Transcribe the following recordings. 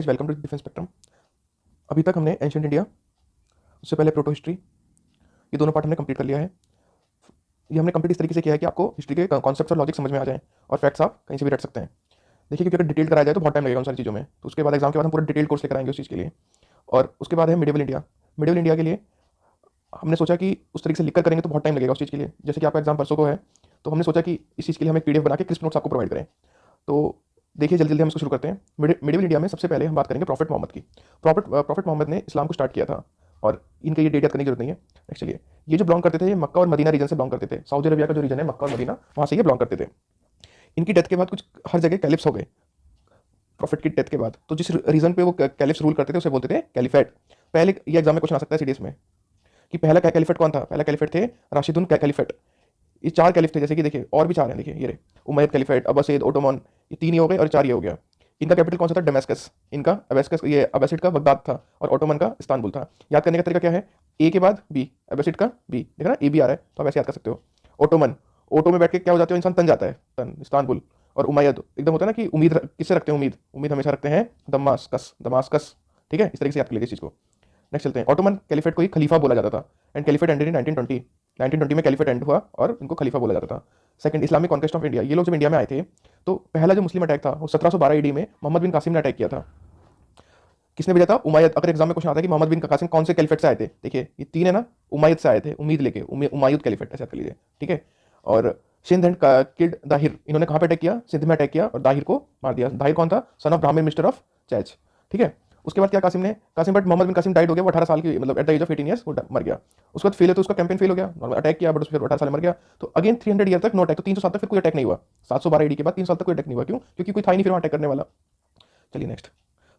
Guys, welcome to defence spectrum. अभी तक हमने एंशिएंट इंडिया, उससे पहले प्रोटो हिस्ट्री, ये दोनों पार्ट हमने कंप्लीट कर लिया है। ये हमने कंप्लीट इस तरीके से किया है कि आपको हिस्ट्री के कॉन्सेप्ट्स और लॉजिक समझ में आ जाए और फैक्ट्स आप कहीं से भी रट सकते हैं। देखिए, क्योंकि अगर डिटेल कराया जाए तो बहुत टाइम लगेगा उन सारी चीज़ों में, तो उसके बाद एग्जाम के बाद हम पूरा डिटेल कोर्स लेकर आएंगे उस चीज़ के लिए। और उसके बाद है मिडिवल इंडिया। मिडिवल इंडिया के लिए हमने सोचा कि उस तरीके से लिखकर करेंगे तो बहुत टाइम लगेगा उस चीज़ के लिए। जैसे कि आपका एग्जाम परसों को है, तो हमने सोचा कि इस चीज़ के लिए हम एक पीडीएफ बना के क्रिस्प नोट्स आपको प्रोवाइड करें। तो देखिए, जल्दी जल्दी हम इसको शुरू करते हैं। मिडिवल इंडिया में सबसे पहले हम बात करेंगे प्रॉफिट मोहम्मद की। प्रॉफिट मोहम्मद ने इस्लाम को स्टार्ट किया था, और इनके ये डेट याद करने की जरूरत नहीं है। एक्चुअली ये जो बिलोंग करते थे, ये मक्का और मदीना रीजन से बिलोंग करते थे। सऊदी अरबिया का जो रीजन है, मक्का और मदीना, वहाँ से ये बिलोंग करते थे। इनकी डेथ के बाद कुछ हर जगह कैलिफ्स हो गए। प्रॉफिट की डेथ के बाद तो जिस रीजन पे वो कैलिफ्स रूल करते थे उसे बोलते थे कैलिफेट। पहले ये एग्जाम में क्वेश्चन आ सकता है सीडीएस में कि पहला कैलिफेट कौन था। पहला कैलिफेट थे राशिदुन कैलिफेट। ये चार कैलिफ थे, जैसे कि देखिए और भी चार हैं। देखिए ये रहे उमैयद कैलिफेट, अब्बासिद, ओटोमन, ये तीन ही हो गए और चार ये हो गया। इनका कैपिटल कौन सा था? डेमेस्कस। इनका अबेस्कस, ये अब्बासिड का बगदाद था और ओटोमन का इस्तांबुल था। याद करने का तरीका क्या है? ए के बाद बी, अब्बासिड का बी, देखा ना, ए बी आ रहा है तो आप ऐसे याद कर सकते हो। ओटोमन, ओटो में बैठ के क्या हो जाते हो इंसान? तन जाता है, तन, इस्तांबुल। और उमैयद एकदम होता है ना कि उम्मीद किससे रखते हैं? उम्मीद, उम्मीद हमेशा रखते हैं दमास्कस, दमास्कस। ठीक है, इस तरीके से याद कर लीजिए इस चीज़ को। नेक्स्ट चलते हैं। ऑटोमन कैलिफेट को ही खलीफा बोला जाता था, एंड कैलिफेट एंडेड इन 1920। 1920 में कैलिफेट एंड हुआ और इनको खलीफा बोला जाता था। Second, Islamic conquest of India. ये लोग जब इंडिया में आए थे तो पहला जो मुस्लिम अटैक था वो 1712 ईडी में मोहम्मद बिन कासिम ने अटैक किया था। किसने भेजा था? उमैयद। अगर एग्जाम में क्वेश्चन आता है कि मोहम्मद बिन कासिम कौन से कैलिफेट से आए थे, देखिए ये तीन है ना, उमैयद से आए थे, उम्मीद लेके, उमायुद कैलिफेट, ऐसा कर लीजिए। ठीक है। और सिंध एंड किल्ड दाहिर। इन्होंने कहाँ पे अटैक किया? सिंध में अटैक किया और दाहिर को मार दिया। दाहिर कौन था? Son of Brahmin mister of Chach. ठीक है। उसके बाद क्या कासिम ने, कासिम बट मोहम्मद बिन कासिम डाइड हो गया, वो 18 साल की, मतलब at the age of 18 years वो मर गया। उसके बाद फेल है तो उसका कैंपेन फेल हो गया। अटैक किया बट उसमें 18 साल में मर गया। तो अगेन 300 ईयर तक नो अटैक। तो 300 साल तक फिर कोई अटैक नहीं हुआ। 712 ईडी के बाद 3 साल तक कोई अटैक नहीं हुआ। क्यों? क्योंकि कोई था ही नहीं फिर वहाँ अटैक करने वाला। चलिए नेक्स्ट।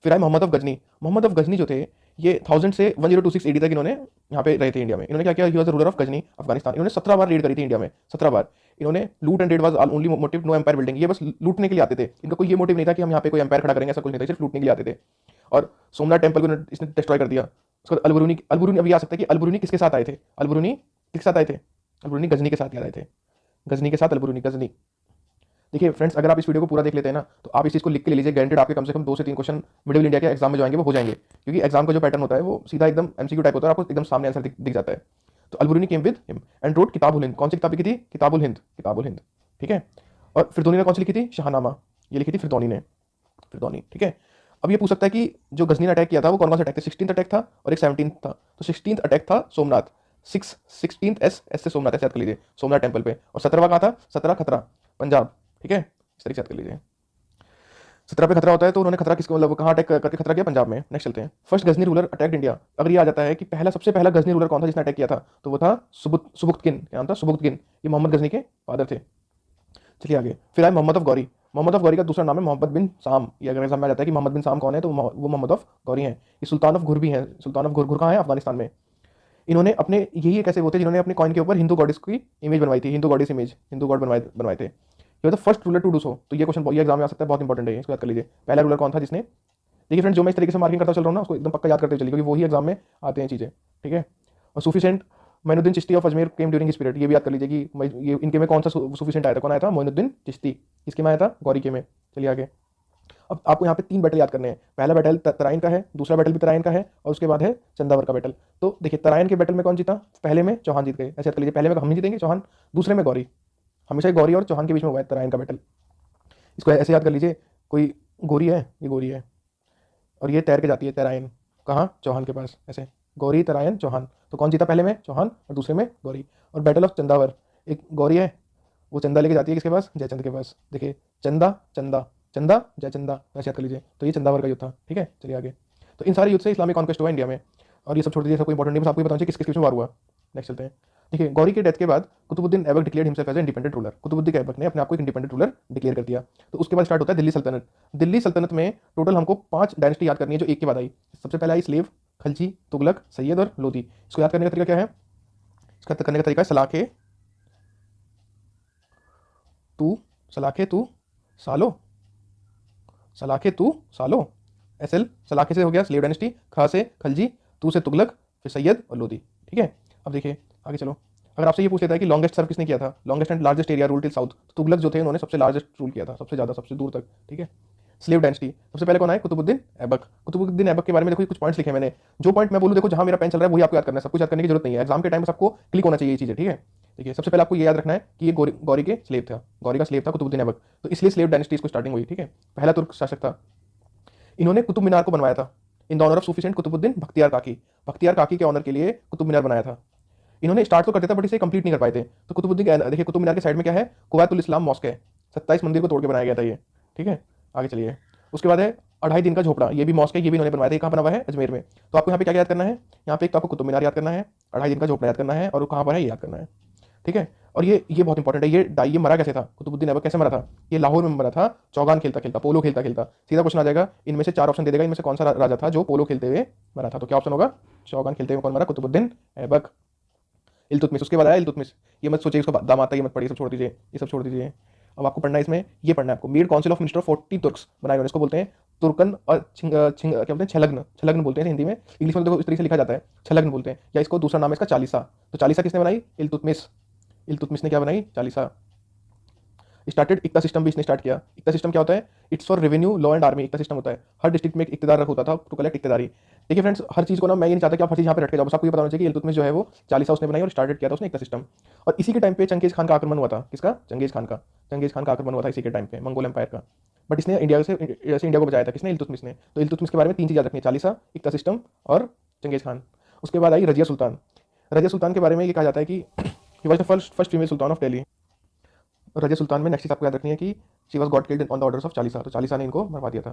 फिर आए मोहम्मद ऑफ गजनी। मोहम्मद ऑफ गजनी जो थे, ये 1000 से 1026 एडी तक इन्होंने यहाँ पे रहे थे इंडिया में। इन्होंने क्या किया? He was the ruler of Ghazni, Afghanistan. इन्होंने 17 बार रेड करी थी इंडिया में, 17 बार। इन्होंने loot and raid was only motive, no empire building. ये बस लूटने के लिए आते थे, इनका कोई ये मोटिव नहीं था कि हम यहाँ पे कोई एम्पायर खड़ा करेंगे, ऐसा कुछ नहीं था, सिर्फ लूटने के लिए आते थे। और सोमनाथ टेम्पल को इसने डिस्ट्रॉय कर दिया। उसके बाद अलबरूनी, अलबरूनी अभी आ सकता है कि अलबरूनी किसके साथ आए थे? अलबरूनी किसके साथ आए थे? अलबरूनी गजनी के साथ याद आए थे। गजनी के साथ अलबरूनी, गजनी। देखिए फ्रेंड्स, अगर आप इस वीडियो को पूरा देख लेते हैं ना, तो आप इस चीज़ को लिख के ले लीजिए। गारंटेड आपके कम से कम 2 से 3 क्वेश्चन मिडिल इंडिया के एग्जाम में जो आएंगे वो हो जाएंगे, क्योंकि एग्जाम का जो पैटर्न होता है वो सीधा एकदम एमसीक्यू टाइप होता है, आपको एकदम सामने आंसर दिख जाता है। तो Alberuni came with him and wrote Kitabul Hind. कौन सी किताब लिखी थी? किताबुल हिंद, किताबुल हिंद। ठीक है। और फिरदौनी ने कौन सी लिखी थी? शाहनामा। ये लिखी थी फिरदौनी ने, फिरदौनी। ठीक है। अब ये पूछ सकता है कि जो गजनी ने अटैक किया था वो कौन कौन सा अटैक था? 16th अटैक था और एक 17th था। तो 16th अटैक था सोमनाथ, 16th एस से सोमनाथ, ऐसे याद कर लीजिए, सोमनाथ टेम्पल पे। और 17वां कहाँ था? 17 खतरा, पंजाब। ठीक है, इस तरीके से याद कर लीजिए। 17 पे खतरा होता है तो उन्होंने खतरा किसको, मतलब कहाँ अटैक करके खतरा किया? पंजाब में। नेक्स्ट चलते हैं। First Ghazni ruler attacked India. अगर ये आ जाता है कि पहला, सबसे पहला गजनी रूलर कौन था जिसने अटैक किया था, तो वो था सुबुक्तगिन। क्या नाम था? सुबुक्तगिन। ये मोहम्मद गजनी के फादर थे। चलिए आगे। फिर आए मोहम्मद ऑफ गौरी। मोहम्मद ऑफ गौरी का दूसरा नाम है मोहम्मद बिन साम। ये अगर एग्जाम में आ जाता है कि मोहम्मद बिन साम कौन है, तो वो मोहम्मद ऑफ गौरी हैं। ये सुल्तान ऑफ घुर भी हैं। सुल्तान ऑफ घुर, घुर कहाँ है? अफगानिस्तान में। इन्होंने अपने, यही एक ऐसे वो थे जिन्होंने अपने कॉइन के ऊपर हिंदू गॉडेस की इमेज बनवाई थी, Hindu goddess image, Hindu god बनवाए थे। ये तो first ruler to do so. तो ये क्वेश्चन ये एग्जाम में आ सकता है, बहुत इंपॉर्टेंट है, इसको याद कर लीजिए। पहला रूलर कौन था जिसने, देखिए फ्रेंड्स, जो मैं इस तरीके से मार्किंग करता चल रहा हूँ ना, उसको एकदम पक्का याद करते चलिए, क्योंकि वही एग्जाम में आते हैं चीज़ें। ठीक है। और Sufi saint Moinuddin Chishti of Ajmer came during his period. ये भी याद कर लीजिए कि ये इनके में कौन सा सूफी सेंट आया था? कौन आया था? मोइनुद्दीन चिश्ती। किसके में आया था? गौरी के में। चलिए आगे। अब आपको यहाँ पे 3 बैटल याद करने हैं। पहला बैटल तराइन का है, दूसरा बैटल भी तराइन का है, और उसके बाद है चंदावर का बैटल। तो देखिए, तराइन के बैटल में कौन जीता? पहले में चौहान जीत गए, ऐसे याद कर लीजिए। पहले में हम ही जीतेंगे, चौहान। दूसरे में गौरी। हमेशा ही गौरी और चौहान के बीच में हुआ है तराइन का बैटल। इसको ऐसे याद कर लीजिए, कोई गोरी है, ये गोरी है, और ये तैर के जाती है तराइन, कहाँ? चौहान के पास, ऐसे। गौरी, तराइन, चौहान। तो कौन जीता? पहले में चौहान और दूसरे में गौरी। और बैटल ऑफ चंदावर, एक गौरी है, वो चंदा लेके जाती है किसके पास? जयचंद के पास। देखिए, चंदा, चंदा, चंदा, जयचंदा, वैसे याद कर लीजिए। तो ये चंदावर का युद्ध था। ठीक है। चलिए आगे। तो इन सारे युद्ध से इस्लामिक कॉन्क्वेस्ट हुआ इंडिया में। और ये सब छोड़ दीजिए, सब कोई इंपॉर्टेंट नहीं, बस आपको ये बताना चाहिए किस किस में वार हुआ। नेक्स्ट चलते हैं। देखिए, गौरी के डेथ के बाद Qutubuddin Aibak declared himself as independent ruler. Qutubuddin Aibak ने अपने आप को एक इंडिपेंडेंट रूलर डिक्लेयर कर दिया। तो उसके बाद स्टार्ट होता है दिल्ली सल्तनत। दिल्ली सल्तनत में टोटल हमको 5 डायनेस्टी याद करनी है जो एक के बाद आई। सबसे पहले आई स्लेव, खलजी, तुगलक, सैयद और लोधी। इसको याद करने का तरीका क्या है? इसका करने का तरीका है सलाखे तू, सलाखे तू सालो, सलाखे तू सालो। एसएल, सलाखे से हो गया स्लेव डायनेस्टी, खा से खलजी, तू से तुगलक, फिर सैयद और लोधी। ठीक है। अब देखिए आगे चलो। अगर आपसे ये पूछ लेता है कि लॉन्गेस्ट सर्व किसने किया था, longest and largest area rule till south, तो तुगलक जो थे उन्होंने सबसे लार्जेस्ट रूल किया था, सबसे ज़्यादा, सबसे दूर तक। ठीक है। स्लेव डायनेस्टी, सबसे पहले कौन आए? कुतुबुद्दीन ऐबक। कुतुबुद्दीन ऐबक के बारे में देखो कुछ पॉइंट्स लिखे मैंने, जो पॉइंट मैं बोलूँ देखो जहां मेरा पेन चल रहा है वही आपको याद करना है, सब कुछ याद करने की जरूरत नहीं है, एग्जाम के टाइम बस आपको क्लिक होना चाहिए ये चीजें, ठीक है। देखिए सबसे पहले आपको ये याद रखना है कि ये गौरी के स्लेव था, गौरी का स्लेव था कुतुबुद्दीन ऐबक, तो इसलिए स्लेव डायनेस्टी इसको स्टार्टिंग हुई, ठीक है। पहला तुर्क शासक था, इन्होंने कुतुब मीनार को बनवाया था in the honour of Sufi saint Qutubuddin Bakhtiyar Kaki, Bakhtiyar काकी के ऑनर के लिए कुतुब मीनार बनाया था। इन्होंने स्टार्ट तो करते था बट इसे कंप्लीट नहीं कर पाए थे, तो कुतुबुद्दीन देखिए कुतुब मीनार के साइड में क्या है? कुवैतुल इस्लाम मॉस्क है, 27 मंदिर को तोड़ के बनाया गया था ये, ठीक है। आगे चलिए, उसके बाद है 2.5 दिन का झोपड़ा, ये भी मॉस्क है, ये भी इन्होंने बनवाया था, कहाँ बना हुआ है? अजमेर में। तो आपको यहाँ पे क्या याद करना है? यहाँ पे एक तो आपको कुतुब मीनार याद करना है, 2.5 दिन का झोपड़ा याद करना है, और कहाँ पर है ये याद करना है, ठीक है। और ये बहुत इंपॉर्टेंट है, ये मरा कैसे था? कुतुबुद्दीन ऐबक कैसे मरा था? ये लाहौर में मरा था, चौगान खेलता खेलता, पोलो खेलता खेलता। सीधा क्वेश्चन आ जाएगा, इनमें से 4 ऑप्शन दे देगा, इनमें से कौन सा राजा था जो पोलो खेलते हुए मरा था? तो क्या ऑप्शन होगा? चौगान खेलते हुए कौन मरा? कुतुबुद्दीन ऐबक। इल्तुतमिश, उसके बाद आया इल्तुतमिश, ये मत सोचिए इसको दाम आता है, ये मत पढ़िए, सब छोड़ दीजिए, ये सब छोड़ दीजिए। अब आपको पढ़ना है इसमें, ये पढ़ना है आपको, made council of minister of 40 Turks बनाए उन्होंने, इसको बोलते हैं तुर्कन और क्या बोलते हैं? छलग्न, छलग्न बोलते हैं हिंदी में, इंग्लिश में देखो इस तरीके से लिखा जाता है, छलग्न बोलते हैं, या इसको दूसरा नाम है इसका चालीसा। तो चालीसा किसने बनाई? इल्तुतमिश, इल्तुतमिश ने क्या बनाई? चालीसा। स्टार्टेड इक्ता सिस्टम भी इसने स्टार्ट किया। इक्ता सिस्टम क्या होता है? It's for revenue law and army, iqta system होता है, हर डिस्ट्रिक्ट में एक इक्तदार होता था टू कलेक्ट इक्तदारी। देखिए फ्रेंड्स, हर चीज को ना मैं ये नहीं चाहता कि आप हर चीज यहाँ पे रट के जाओ, बस आपको ये बताना चाहिए कि इल्तुतमिश जो है वो चालीसा उसने बनाई और स्टार्टेड किया था उसने इक्ता सिस्टम। और इसी के टाइम पे चंगेज खान का आक्रमण हुआ था, किसका? चंगेज खान का, चंगेज खान का आक्रमण हुआ था इसी के टाइम पे, मंगोल एम्पायर का। बट इसने इंडिया को बचाया था, किसने? इल्तुतमिश ने। तो इल्तुतमिश के बारे में 3 चीज याद रखनी है, चालीसा, इक्ता सिस्टम और चंगेज खान। उसके बाद आई रजिया सुल्तान। रजिया सुल्तान के बारे में ये कहा जाता है कि he was the first female sultan of Delhi. Razia Sultan में नेक्स्ट चीज आपको याद रखनी है कि she was got killed on the orders of Chalisa, तो चालीसा ने इनको मरवा दिया था।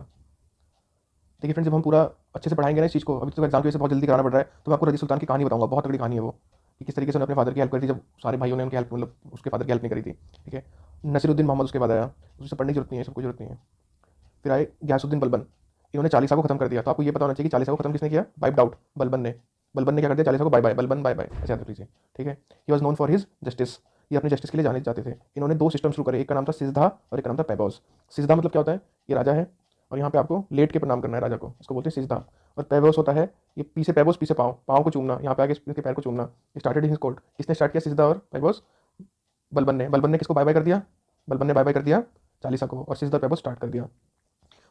देखिए फ्रेंड्स, जब हम पूरा अच्छे से पढ़ाएंगे ना इस चीज़ को, अभी तो एग्जाम की वजह से बहुत जल्दी कराना पड़ रहा है, तो मैं आपको रजिया सुल्तान की कहानी बताऊंगा, बहुत तगड़ी कहानी है वो, कि किस तरीके से उन्होंने अपने फादर की हेल्प करी थी, जब सारे भाइयों ने उनकी हेल्प, मतलब उसके फादर की हेल्प नहीं करी थी, ठीक है। नसीरुद्दीन मोहम्मद उसके बाद आया, उससे पढ़ने की जरूरत नहीं है, सबको जरूरत नहीं है। फिर आए गयासुद्दीन बलबन, इन्होंने चालीसा को खत्म कर दिया। तो आपको ये पता होना चाहिए कि चालीसा को खत्म किसने किया? वाइप्ड आउट, बलबन ने। बलबन ने क्या कर दिया? चालीसा को bye bye, Balban bye bye, ऐसे याद रख लीजिए, ठीक है। He was known for his justice, ये अपने जस्टिस के लिए जाने जाते थे। इन्होंने 2 सिस्टम शुरू करे, एक का नाम था सिजदा और एक का नाम था पैबॉस। सिजदा मतलब क्या होता है? ये राजा है और यहाँ पे आपको लेट के प्रणाम करना है राजा को, इसको बोलते हैं सिजदा। और पैबॉस होता है ये पीछे, पैबॉस पीछे पाँव, पाँव को चूमना, यहाँ पे आगे इसके पैर को चूमना। स्टार्टेड इन हिज कोर्ट, किसने स्टार्ट किया सिजदा और पैबॉस? बलबन ने। बलबन ने किसको बाय बाय कर दिया? बलबन ने बाय बाय कर दिया चालीसा को, और सिजदा पैबॉस स्टार्ट कर दिया।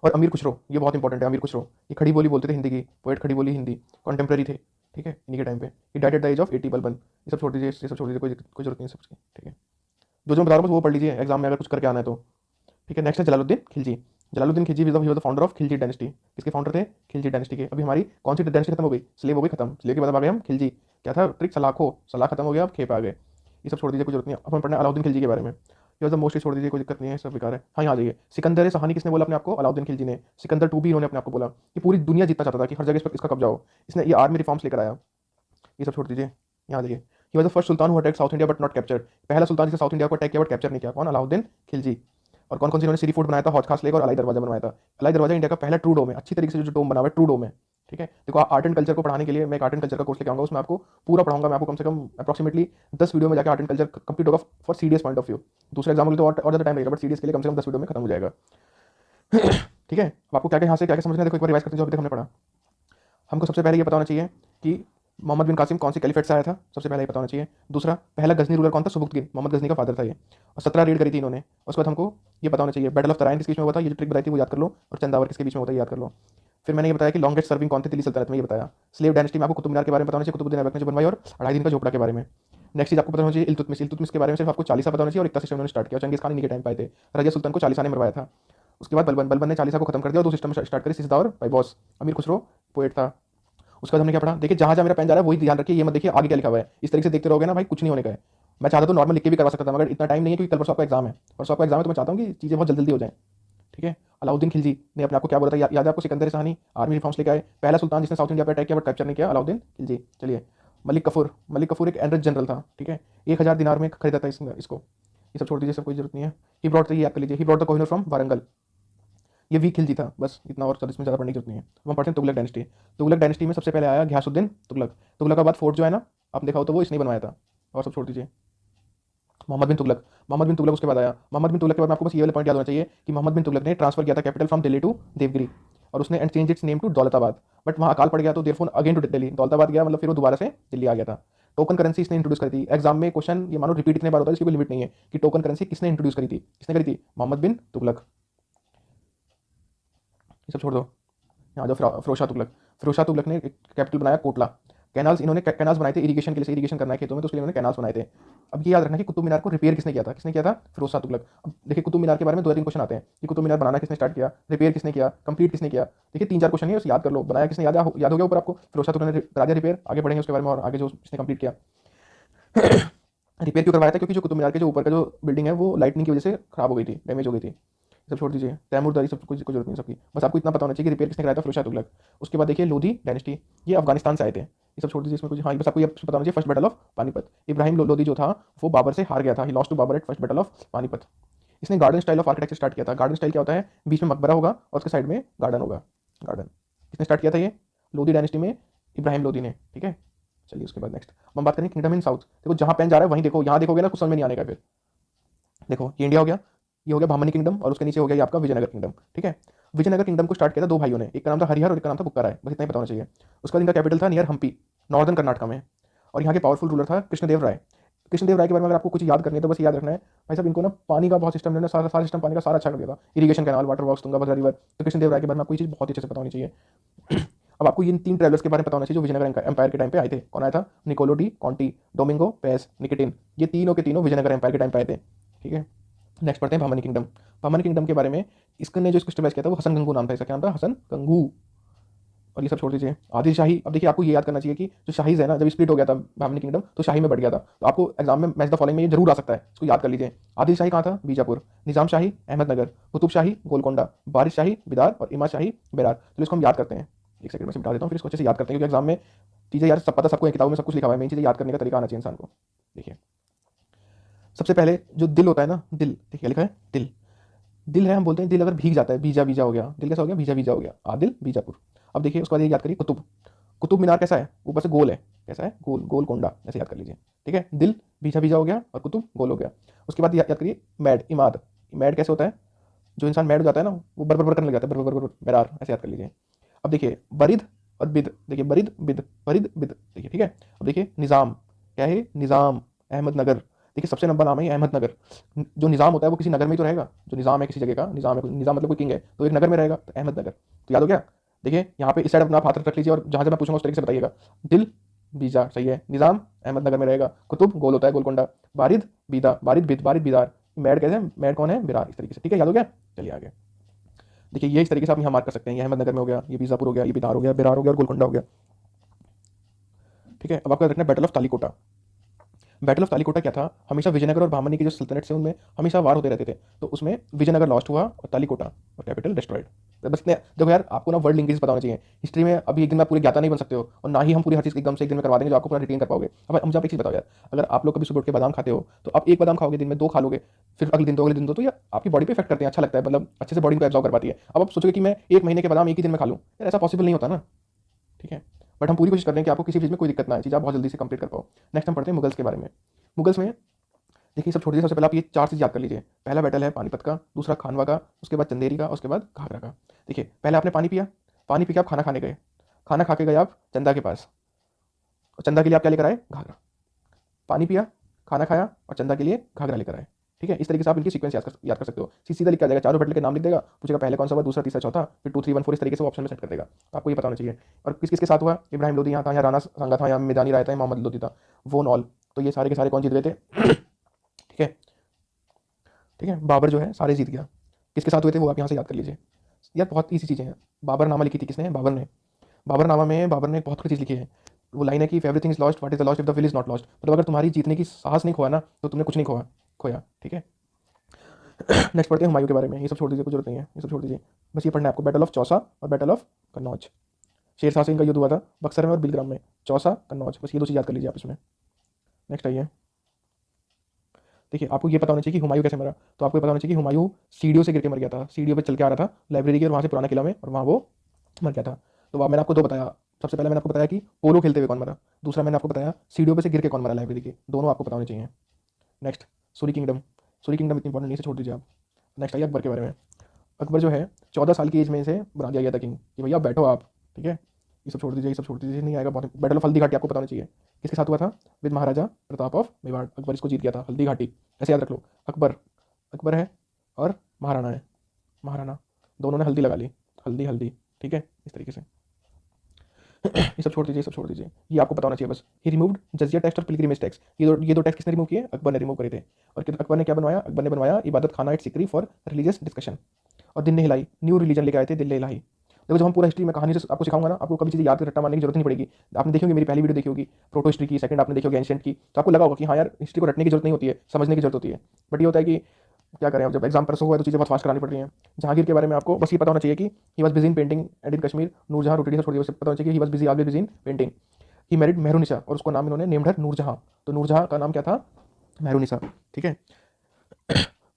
और अमीर खुसरो, ये बहुत इंपॉर्टेंट है, अमीर खुसरो, ये खड़ी बोली बोलते थे हिंदी की, पोएट, खड़ी बोली हिंदी, कॉन्टेम्प्रेरी थे, ठीक है, इन्हीं के टाइम पे। He died at the age of 80। Balban, ये सब छोड़ दीजिए, ये सब छोड़ दीजिए, कोई जरूरत नहीं है सबकी, ठीक है। जो जो मैं बता रहा हूँ वो पढ़ लीजिए एग्जाम में अगर कुछ करके आना है तो, ठीक है। नेक्स्ट है जलालुद्दीन खिलजी। जलालुद्दीन खिलजी ही was the founder of Khilji dynasty. किसके फाउंडर थे? खिलजी डायनेस्टी के। अभी हमारी कौन सी डायनेस्टी खत्म हो गई? स्लेव हो गई खत्म, स्लेव के बाद आ गए हम खिलजी। क्या था ट्रिक? सलाखो, सलाह खत्म हो गया, अब खेप आ गए। ये सब छोड़ दीजिए, कोई जरूरत नहीं है। अब हम पढ़ना है अलाउद्दीन खिलजी के बारे में, ये वॉज द मोस्टली, छोड़ दीजिए, कोई दिक्कत नहीं है, सब बेकार है। हाँ, यहाँ आ जाइए, सिकंदर सहानी किसने बोला अपने आपको? अलाउद्दीन खिलजी ने। सिकंदर टू भी इन्होंने अपने आपको बोला कि पूरी दुनिया जीतना चाहता था, कि हर जगह इस पर इसका कब्जा हो, इसने ये आर्मी रिफॉर्म्स लेकर आया। ये सब छोड़ दीजिए, यहाँ आ जाइए। ही was the first sultan who attack south India but not captured, पहला सुल्तान जिसने साउथ इंडिया को अटैक किया बट कैप्चर नहीं किया। कौन? अलाउद्दीन खिलजी। और कौन कौन सी इन्होंने सीरी फूड बनाया था? हौज खास लेक और अलाई दरवाजा बनवाया था। अलाई दरवाजा इंडिया का पहला ट्रू डोम है, अच्छी तरीके से जो डोम बना हुआ है, ट्रू डोम है, ठीक है। देखो आर्ट एंड कल्चर को पढ़ाने के लिए मैं एक आर्ट एंड कल्चर का कोर्स लेके आऊंगा, उसमें आपको पूरा पढ़ाऊंगा, मैं आपको कम से कम अप्रॉक्सीमेटली 10 वीडियो में जाकर आर्ट एंड कल्चर कंप्लीट होगा for CDS point of view. दूसरे एग्जाम में तो और ज़्यादा टाइम लगेगा, बट सीडीएस के लिए कम से कम 10 वीडियो में खत्म हो जाएगा, ठीक है। अब आपको क्या क्या यहाँ से क्या क्या समझना है, देखो एक बार रिवाइज करते हैं जो अभी तक हमने पढ़ा। हमको सबसे पहले ये पता होना चाहिए कि मोहम्मद बिन कासिम कौन से कैलिफेट से आया था, सबसे पहले ये पता होना चाहिए। दूसरा, पहला गजनी रूलर कौन था? सुबुक्तगिन, मोहम्मद गजनी का फादर था ये, और 17 रेड करी थी इन्होंने। उसके बाद हमको ये पता होना चाहिए बैटल ऑफ तराइन किसके बीच में हुआ था, ये जो ट्रिक बताई थी वो याद कर लो, और चंदावर किसके बीच में होता है याद कर लो। फिर मैंने ये बताया कि लॉन्गेस्ट सर्विंग कौन थे दिल्ली सल्तनत में, ये बताया। स्लेव डायनेस्टी में आपको कुतुब मीनार के बारे में पता होना चाहिए, कुतुबुद्दीन ऐबक ने जो बनवाई, और 2.5 दिन का झोपड़ा के बारे में। नेक्स्ट चीज आपको पता होना चाहिए इल्तुतमिश, इल्तुतमिश के बारे में सिर्फ आपको चालीसा पता होना चाहिए, और इक्ता सिस्टम उन्होंने स्टार्ट किया, चंगेज खान इन्हीं के टाइम पाए थे। रजिया सुल्तान को चालीसा ने मरवाया था। उसके बाद बलबन, बलबन ने चालीसा को खत्म कर दिया और 2 सिस्टम स्टार्ट करी, सिजदा और पैबॉस। अमीर खुसरो पोएट था। उसके बाद हमने क्या पढ़ा? देखिए जहाँ जहाँ मेरा पेन जा रहा है वही ध्यान रखिए, ये मत देखिए आगे क्या लिखा हुआ है, इस तरीके से देखते रहोगे ना भाई कुछ नहीं होने का है। मैं चाहता तो नॉर्मल लिख के भी करवा सकता था, मगर इतना टाइम नहीं है, क्योंकि कल परसों आपका एग्जाम है, परसों आपका एग्जाम है, तो मैं चाहता हूँ कि चीज़ें बहुत जल्दी हो जाए, ठीक है। अलाउद्दीन खिलजी ने अपने आपको क्या बोला था, याद है आपको? सिकंदर सहानी, आर्मी रिफॉर्म्स लेके आए, पहला सुल्तान जिसने साउथ इंडिया पर अटैक किया बट कैप्चर नहीं किया, अलाउद्दीन खिलजी। चलिए, मलिक कफूर, मलिक कफूर एक एनरिच जनरल था, ठीक है, 1000 दिनार में खरीदा था इसको। ये सब छोड़ दीजिए, सब कोई जरूरत नहीं है। ही ब्रॉट, ये याद कर लीजिए, he brought the Kohinoor from Warangal, ये वीक खिलजी था, बस इतना, और इसमें ज़्यादा पढ़ने की जरूरत नहीं है। हम पढ़ते हैं तुगलक डायनेस्टी। तुगलक डायनेस्टी में सबसे पहले आया घियासुद्दीन तुगलक। तुगलक का बाद फोर्ट जो है ना, आपने देखा हो तो वो इसने बनवाया था, और सब छोड़ दीजिए। मोहम्मद बिन तुगलक, मोहम्मद बिन तुगलक उसके बाद आया। मोहम्मद बिन तुगलक के बाद आपको बस ये वाला पॉइंट याद होना चाहिए कि मोहम्मद बिन तुगलक ने ट्रांसफर किया था capital from Delhi to Devagiri, और उसने and change its name to Daulatabad, but वहाँ अकाल पड़ गया तो therefore again to Delhi, Daulatabad गया, मतलब फिर वो दोबारा से दिल्ली आ गया था। टोकन करेंसी इसने इंट्रोड्यूस करी थी। एग्जाम में क्वेश्चन ये मानो रिपीट इतने बार होता है, इसकी कोई लिमिट नहीं है कि टोकन करेंसी किसने इंट्रोड्यूस करी थी। किसने करी थी? मोहम्मद बिन तुगलक। ये सब छोड़ दो। यहाँ जो फिरोज शाह तुगलक, फिरोज शाह तुगलक ने एक कैपिटल बनाया कोटला। कैनाल्स, इन्होंने कैनाल्स बनाए थे इरिगेशन के लिए, इरिगेशन करना है खेतों में, तो उसके लिए इन्होंने कैनाल्स बनाए थे। अब ये याद रखना कि कुतुब मीनार को रिपेयर किसने किया था, किसने किया था, फिरोज शाह तुगलक। अब देखिए कुतुब मीनार के बारे में 2 या 3 क्वेश्चन आते हैं कि कुतुब मीनार बनाना किसने स्टार्ट किया, रिपेयर किसने किया, कंप्लीट किसने किया। देखिए 3-4 क्वेश्चन है, उसे याद कर लो। बनाया किसने, याद हो गया ऊपर आपको, फिरोज शाह तुगलक ने करा दिया रिपेयर। आगे बढ़ेंगे उसके बारे में, और आगे जो उसने कंप्लीट किया। रिपेयर क्यों करवाया था, क्योंकि जो कुतुब मीनार के जो ऊपर का जो बिल्डिंग है वो लाइटनिंग की वजह से खराब हो गई थी, डैमेज हो गई थी। सब छोड़ दीजिए, तैमूरदारी सब कुछ, जरूरत नहीं सबकी, बस आपको इतना पता होना चाहिए कि रिपेयर किसने कराया था, फिरोज शाह तुगलक। उसके बाद देखिए लोधी डायनेस्टी, ये अफगानिस्तान से आए थे। ये सब छोड़ दीजिए इसमें कुछ। हाँ, बस आपको ये पता होना चाहिए, first battle of Panipat, Ibrahim Lodhi जो था वो बाबर से हार गया था, he lost to Babar at first battle of Panipat. इसने garden style of architecture start किया था। गार्डन स्टाइल क्या होता है, बीच में मकबरा होगा और उसके साइड में गार्डन होगा। गार्डन किसने स्टार्ट किया था, ये लोधी डायनेस्टी में इब्राहिम लोधी ने। ठीक है, चलिए उसके बाद नेक्स्ट हम बात करें किंगडम इन साउथ। देखो जहां पेन जा रहा है वहीं देखो, यहाँ देखोगे ना कुछ समझ में नहीं आने का। फिर देखो ये इंडिया हो गया, ये हो गया बहमनी किंगडम, और उसके नीचे हो गया ये आपका विजयनगर किंगडम। ठीक है, विजयनगर किंगडम को स्टार्ट किया था 2 भाइयों ने, एक का नाम था हरिहर और एक का नाम था बुक्का राय, बस इतना ही पता होना चाहिए। उसका बाद इनका कैपिटल था नियर हम्पी, नॉर्दर्न कर्नाटका में। और यहाँ के पावरफुल रूलर था कृष्णदेव राय। कृष्णदेव राय के बारे में अगर आपको कुछ याद करनी है तो बस याद रखना है भाई साहब, इनको ना पानी का बहुत सिस्टम, ने सारा सारा सिस्टम पानी का सारा अच्छा कर दिया था, irrigation canal, water works, Tunga river. तो कृष्णदेव राय के बारे में आपको ये चीज़ बहुत अच्छे से पता होनी चाहिए। अब आपको इन 3 ट्रेवलर्स के बारे में पता होना चाहिए जो विजयनगर एम्पायर के टाइम पे आए थे। कौन आया था, निकोलो डी कॉन्टी, डोमिंगो पेस, निकेटिन। ये तीनों के तीनों विजयनगर एम्पायर के टाइम पे आए थे। ठीक है, नेक्स्ट पढ़ते हैं बहमनी किंगडम। बहमनी किंगडम के बारे में इसने जो इसको स्टेबलाइज किया था वो हसन गंगू नाम था, इसका क्या नाम था, हसन गंगू। और ये सब छोड़ दीजिए, आदिल शाही। अब देखिए आपको ये याद करना चाहिए कि जो शाहीज है ना, जब स्प्लिट हो गया था बहमनी किंगडम तो शाही में बढ़ गया था। तो आपको एग्जाम में मैच द फॉलोइंग में ये जरूर आ सकता है, इसको याद कर लीजिए। आदिल शाही कहाँ था, बीजापुर। निजाम शाही अहमदनगर, कुतुब शाही गोलकोंडा, बारिश शाही बिदार, और इमाद शाही बेरार। तो इसको हम याद करते हैं, एक सेकंड में से बता देता हूँ, फिर इसको अच्छे से याद करते हैं, क्योंकि एग्जाम में चीज़ें यार सब पता, सबको किताबों में सब कुछ लिखा हुआ है, मेन चीज़ें याद करने का तरीका आना चाहिए इंसान को। देखिए सबसे पहले जो दिल होता है ना, दिल, देखिए लिखा है दिल। दिल है, हम बोलते हैं दिल अगर भीग जाता है, भीजा भीजा हो गया, दिल कैसा हो गया, भीजा भीजा हो गया, आदिल बीजापुर। अब देखिए उसके बाद ये याद करिए कुतुब। कुतुब मीनार कैसा है, ऊपर से गोल है, कैसा है, गोल, गोलकोंडा, ऐसे याद कर लीजिए। ठीक है, दिल भीजा भीजा हो गया और कुतुब गोल हो गया। उसके बाद याद करिए मैड, इमाद। मैड कैसे होता है, जो इंसान मैड हो जाता है ना वो बर बर बर करने लग जाता है, बर बर बर बर, बेरार, ऐसे याद कर लीजिए। अब देखिए बरिद और बिद, देखिए बरिद बिद, बरिद बिद, देखिए। ठीक है, अब देखिए निज़ाम, क्या है, निज़ाम अहमदनगर। देखिए सबसे नंबर नाम है अहमदनगर। जो निज़ाम होता है वो किसी नगर में ही तो रहेगा, जो निज़ाम है किसी जगह का, निज़ाम है, निज़ाम मतलब कोई किंग है तो एक नगर में रहेगा, तो अहमदनगर। तो याद हो गया। देखिए यहाँ पे इस साइड अपना आप हाथ रख लीजिए और जहाँ से मैं पूछूंगा उस तरीके से बताइएगा। दिल बीजा सही है, निज़ाम अहमदनगर में रहेगा, कुतुब गोल होता है गोलकोंडा, बारिद बीदा, बारिद बिद, बारिद बिदार, मैड कैसे, मैड कौन है, बिरार, इस तरीके से। ठीक है, याद हो गया। चलिए आगे देखिए, ये इस तरीके से आप यहाँ मार्क कर सकते हैं, ये अहमदनगर में हो गया, ये बीजापुर हो गया, ये बिदार हो गया, बिरार हो गया और गोलकोंडा हो गया। ठीक है, अब आपको याद रखना है battle of Talikota. Battle of Talikota क्या था, हमेशा विजयनगर और बहमनी की जो सल्तनत से उनमें हमेशा वार होते रहते थे, तो उसमें विजयनगर लॉस्ट हुआ और तालीकोटा और कैपिटल डिस्ट्रॉयड। तो बस इतने देखो यार, आपको ना वर्ल्ड लिंकेज पता होना चाहिए हिस्ट्री में। अभी एक दिन में आप पूरे ज्ञाता नहीं बन सकते हो, और ना ही हम पूरी हर चीज़ एकदम से एक दिन में करवा देंगे जो आपको पूरा रिटेन कर पाओगे। अब मुझे आप एक चीज़ बताओ यार, अगर आप लोग कभी सुबह उठ के बादाम खाते हो तो आप एक बादाम खाओगे दिन में, 2 खा लोगे, फिर अगले दिन 2, अगले दिन 2, तो ये आपकी बॉडी पे इफेक्ट करते हैं, अच्छा लगता है, मतलब अच्छे से बॉडी को एब्जॉर्ब कर पाती है। अब आप सोचोगे कि मैं 1 महीने के बादाम एक ही दिन में खा लूँ, यार ऐसा पॉसिबल नहीं होता ना। ठीक है, बट हम पूरी कोशिश करते हैं कि आपको किसी चीज़ में कोई दिक्कत ना आए, चीज़ आप बहुत जल्दी से कंप्लीट कर पाओ। नेक्स्ट हम पढ़ते हैं मुगल्स के बारे में। मुगल्स में देखिए सब छोड़ दीजिए, सबसे पहले आप ये 4 चीज़ याद कर लीजिए। पहला बैटल है पानीपत का, दूसरा खानवा का, उसके बाद चंदेरी का, उसके बाद घाघरा का। देखिए पहले आपने पानी पिया, पानी पी के आप खाना खाने गए, खाना खा के गए आप चंदा के पास, और चंदा के लिए आप क्या लेकर आए, घाघरा। पानी पिया, खाना खाया और चंदा के लिए घाघरा लेकर आए। ठीक है, इस तरीके से आप इनकी सीक्वेंस याद कर सकते हो। सीधा लिखा जाएगा, चारों बैटल के नाम लिख देगा, पूछेगा पहले कौन सा हुआ, दूसरा, तीसरा, चौथा, फिर 2 3 1 4, इस तरीके से वो ऑप्शन में सेट कर देगा। तो आपको ये पता होना चाहिए। और किस किस के साथ हुआ, इब्राहिम लोधी यहाँ था, यहाँ राणा सांगा था, यहाँ मैदानी राय था, मोहम्मद लोधी था, वो नॉल। तो ये सारे के सारे कौन जीत गए थे। ठीक है, ठीक है, बाबर जो है सारे जीत गया। किसके साथ हुए थे वो आप यहाँ से याद कर लीजिए यार, बहुत ईजी चीज़ें हैं। बाबरनामा लिखी थी किसने, बाबर ने। बाबरनामा में बाबर ने बहुत कुछ चीज़ लिखी है। वो लाइन है कि everything is lost, what is the lost if the will is not lost. मतलब अगर तुम्हारी जीतने की साहस नहीं खोया ना तो तुमने कुछ नहीं खोया। ठीक है, नेक्स्ट पढ़ते हैं हुमायूं के बारे में। ये सब छोड़ दीजिए, कुछ जरूरत नहीं है, ये सब छोड़ दीजिए, बस ये पढ़ना है आपको, बैटल ऑफ चौसा और बैटल ऑफ कन्नौज। शेर शाह से इनका युद्ध हुआ था बक्सर में और बिलग्राम में, चौसा कन्नौज, बस ये 2 चीज़ याद कर लीजिए आप इसमें। नेक्स्ट आइए, देखिए आपको ये पता होना चाहिए कि हुमायूं कैसे मरा। तो आपको ये पता होना चाहिए कि हुमायूं सीढ़ियों से गिर के मर गया था, सीढ़ियों पर चल के आ रहा था लाइब्रेरी के, और वहाँ से पुराना किला में, और वहाँ वो मर गया था। तो मैंने आपको 2 बताया। सबसे पहले मैंने आपको बताया कि पोलो खेलते हुए कौन मरा, दूसरा मैंने आपको बताया सीढ़ियों पे से गिर के कौन मरा लाइब्रेरी के, दोनों आपको पता होने चाहिए। Next Suri kingdom. Suri kingdom इतनी इंपॉर्टेंट नहीं से छोड़ दीजिए आप। नेक्स्ट आइए अकबर के बारे में। अकबर जो है 14 साल की एज में से बना दिया गया था किंग कि भैया बैठो आप। ठीक है, ये सब छोड़ दीजिए, ये सब छोड़ दीजिए, नहीं आएगा बहुत। बैटल ऑफ हल्दी घाटी आपको पता होना चाहिए, किसके साथ हुआ था, with Maharaja Pratap of Mewar. Akbar इसको जीत गया था, हल्दी घाटी, ऐसे याद रख लो। अकबर, अकबर है और महाराणा है, महाराणा, दोनों ने हल्दी लगा ली। हल्दी हल्दी, ठीक है, इस तरीके से। ये सब छोड़ दीजिए, सब छोड़ दीजिए, ये आपको पता होना चाहिए बस। ही रिमूव्ड जजिया टैक्स और पिलग्रिमेज टैक्स, ये दो टैक्स किसने रिमूव किए? अकबर ने रिमूव करे थे। और अकबर ने क्या बनवाया? अकबर ने बनवाया Ibadat Khana at Sikri for religious discussion. और दिल्ली हिलाई, न्यू रिलीजन लेके आए थे दिल्ली हिलाई। देखो जब हम पूरा हिस्ट्री में कहानी से आपको सिखाऊंगा ना, आपको कभी चीज़ें याद रट्टा मारने की जरूरत नहीं पड़ेगी। आपने देखी होगी मेरी पहली वीडियो देखी होगी प्रोटो हिस्ट्री की, सेकंड आपने देखी होगी एंशिएंट की, तो आपको लगा होगा कि हाँ यार हिस्ट्री को रटने की जरूरत नहीं होती है, समझने की जरूरत होती है। बट ये होता है कि क्या करें, अब जब एग्जाम परसों हुआ है तो चीज़ें बहुत फास्ट करानी पड़ रही हैं। जहांगीर के बारे में आपको बस ये पता होना चाहिए कि he was busy in painting and in Kashmir. Noorjahan रोटी से छोड़ दिया, उसे पता होना चाहिए कि he was busy always busy in painting. He married Mehrunissa और उसको नाम इन्होंने नेम्ड हर नूरजहां। तो नूरजहां का नाम क्या था? मेहरुनिसा, ठीक है।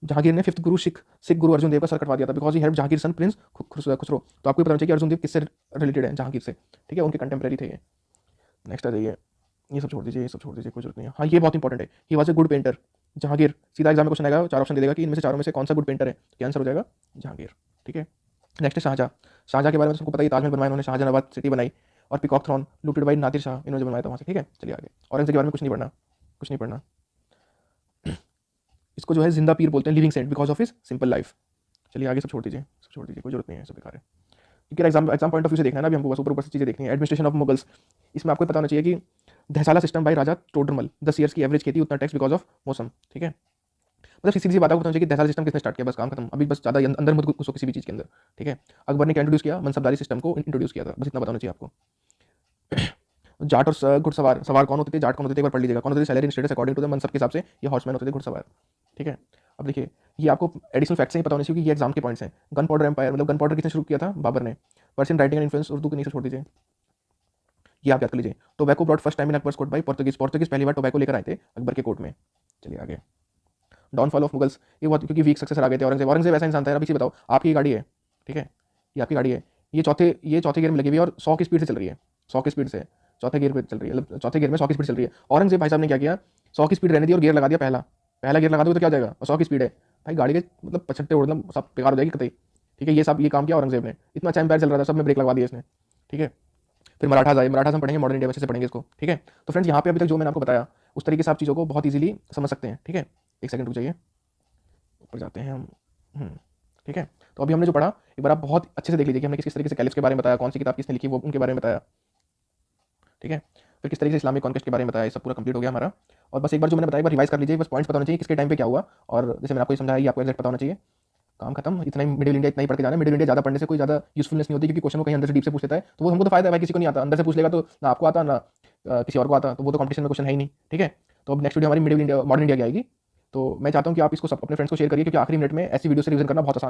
जहांगीर ने फिफ्थ गुरु सिख सिख गुरु अर्जुन देव का सर कटवा दिया था because he help Jahangir son prince Khusrau. तो आपको ये पता होना चाहिए कि अर्जुन देव किससे रिलेटेड है? जहांगीर से, ठीक है, उनके कंटेम्प्रेरी थे ये। नेक्स्ट आ जाइए, ये सब छोड़ दीजिए, ये सब छोड़ दीजिए, कोई जरूरत नहीं है। हाँ ये बहुत इंपॉर्टेंट है, he was a good painter. Jahangir, सीधा एग्जाम में क्वेश्चन आएगा, चार ऑप्शन दे देगा कि इनमें से चारों में से कौन सा गुड पेंटर है, क्या आंसर हो जाएगा? जहांगीर, ठीक है। नेक्स्ट है शाहजहाँ। शाहजहाँ के बारे में सबको पता है, ताजमहल बनवाया उन्होंने, शाहजहानाबाद सिटी बनाई। और peacock throne looted by Nadir Shah, इन्होंने बनवाया था वहाँ से, ठीक है। चलिए आगे, औरंगजेब के बारे में कुछ नहीं पढ़ना, कुछ नहीं पढ़ना। इसको जो है जिंदा पीर बोलते हैं, living saint, because of his simple life. चलिए आगे, सब छोड़ दीजिए, सब छोड़ दीजिए, कोई जरूरत नहीं है, सब बेकार है। क्योंकि एग्जाम पॉइंट ऑफ व्यू से देखना है ना अभी हमको, बस ऊपर ऊपर से चीज़ें देखनी है। एडमिनिस्ट्रेशन ऑफ मुगल्स, इसमें आपको पता होना चाहिए कि dahsala system by Raja Todarmal, 10 years की एवरेज की थी, उतना टैक्स बिकॉज ऑफ मौसम, ठीक है। मतलब सीधी सी बात आपको पता होना चाहिए कि धैसाला सिस्टम किसने स्टार्ट किया, बस काम खत्म। अभी बस ज़्यादा अंदर मत घुसो किसी भी चीज़ के अंदर, ठीक है। अकबर ने क्या इंट्रोड्यूस किया? मनसबदारी सिस्टम को इंट्रोड्यूस किया था, बस इतना बताना चाहिए आपको। जाट और घुड़सवार, सवार कौन होते थे, जाट कौन होते थे, एक बार पढ़ लीजिएगा। कौन होते थे? Salary status according to the mansab के हिसाब से ये हॉर्समैन होते थे, घुड़सवार, ठीक है। अब देखिए, ये आपको एडिशनल फैक्ट्स नहीं पता होने चाहिए कि ये एग्जाम के पॉइंट्स हैं। गन पाउडर एम्पायर, मतलब गन पाउडर किसने शुरू किया था? बाबर ने। Persian writing and influence, Urdu के नहीं से छोड़ दीजिए, ये आप याद कर लीजिए। Tobacco brought first time in Akbar's court by Portuguese, Portuguese पहली बार टोबैको लेकर आए थे अकबर के कोर्ट में। चलिए आगे, डाउनफॉल ऑफ मुगल्स, ये बहुत क्योंकि वीक सक्सेसर आ गए थे। औरंगजेब ऐसा इंसान था, अब इसे बताओ, आपकी गाड़ी है, ठीक है, ये आपकी गाड़ी है, ये चौथे गियर में लगी हुई है और 100 की स्पीड से चल रही है, 100 की स्पीड से चौथे गियर पे चल रही है, मतलब चौथे गियर में 100 की स्पीड चल रही है। औरंगजेब भाई साहब ने क्या किया? 100 की स्पीड रहने दी और गियर लगा दिया पहला, पहला गियर लगा दो तो क्या हो जाएगा? और 100 की स्पीड है भाई, गाड़ी के मतलब पछट्टे उड़ना सब बेकार हो जाएगी कतई, ठीक है। ये सब ये काम किया औरंगजेब ने, इतना अच्छा एम्पायर चल रहा था, सब में ब्रेक लगवा दिया इसने, ठीक है। फिर मराठास आए, मराठास हम पढ़ेंगे मॉडर्न इंडिया, से पढ़ेंगे इसको, ठीक है। तो फ्रेंड्स यहाँ पे अभी तक जो मैंने आपको बताया उस तरीके से आप चीज़ों को बहुत ईजिली समझ सकते हैं, ठीक है। एक सेकंड रुक जाइए, ऊपर जाते हैं हम, ठीक है। तो अभी हमने जो पढ़ा एक बार आप बहुत अच्छे से देख लीजिए कि हमने किस तरीके से कैलिफ्स के बारे में बताया, कौन सी किताब किसने लिखी वो उनके बारे में बताया, ठीक है। फिर किस तरीके से इस्लामिक कॉन्क्वेस्ट के बारे में बताया, ये सब पूरा कंप्लीट हो गया हमारा। और बस एक बार जो मैंने बताया एक बार रिवाइज कर लीजिए, बस पॉइंट्स पता होना चाहिए किसके टाइम पे क्या हुआ, और जैसे मैंने आपको समझाया ये आपको एग्जैक्ट पता होना चाहिए। काम खत्म, इतना ही मिडिल इंडिया, इतना ही पढ़ के जाना है। मिडिल इंडिया ज़्यादा पढ़ने से कोई ज़्यादा यूजफुलनेस नहीं होती, क्योंकि क्वेश्चन को कहीं अंदर से डीप से पूछ लेता है, तो वो हमको तो फायदा है भाई, किसी को नहीं आता, अंदर से पूछ लेगा तो ना आपको आता ना किसी और को आता, तो वो तो कंपटीशन में क्वेश्चन है ही नहीं, ठीक है। तो अब नेक्स्ट वीडियो हमारी मिडिल इंडिया मॉडर्न इंडिया की आएगी। तो मैं चाहता हूँ कि आप इसको सब अपने फ्रेंड्स को शेयर करिए, क्योंकि आखिरी मिनट में ऐसी वीडियो से रिवीजन करना बहुत आसान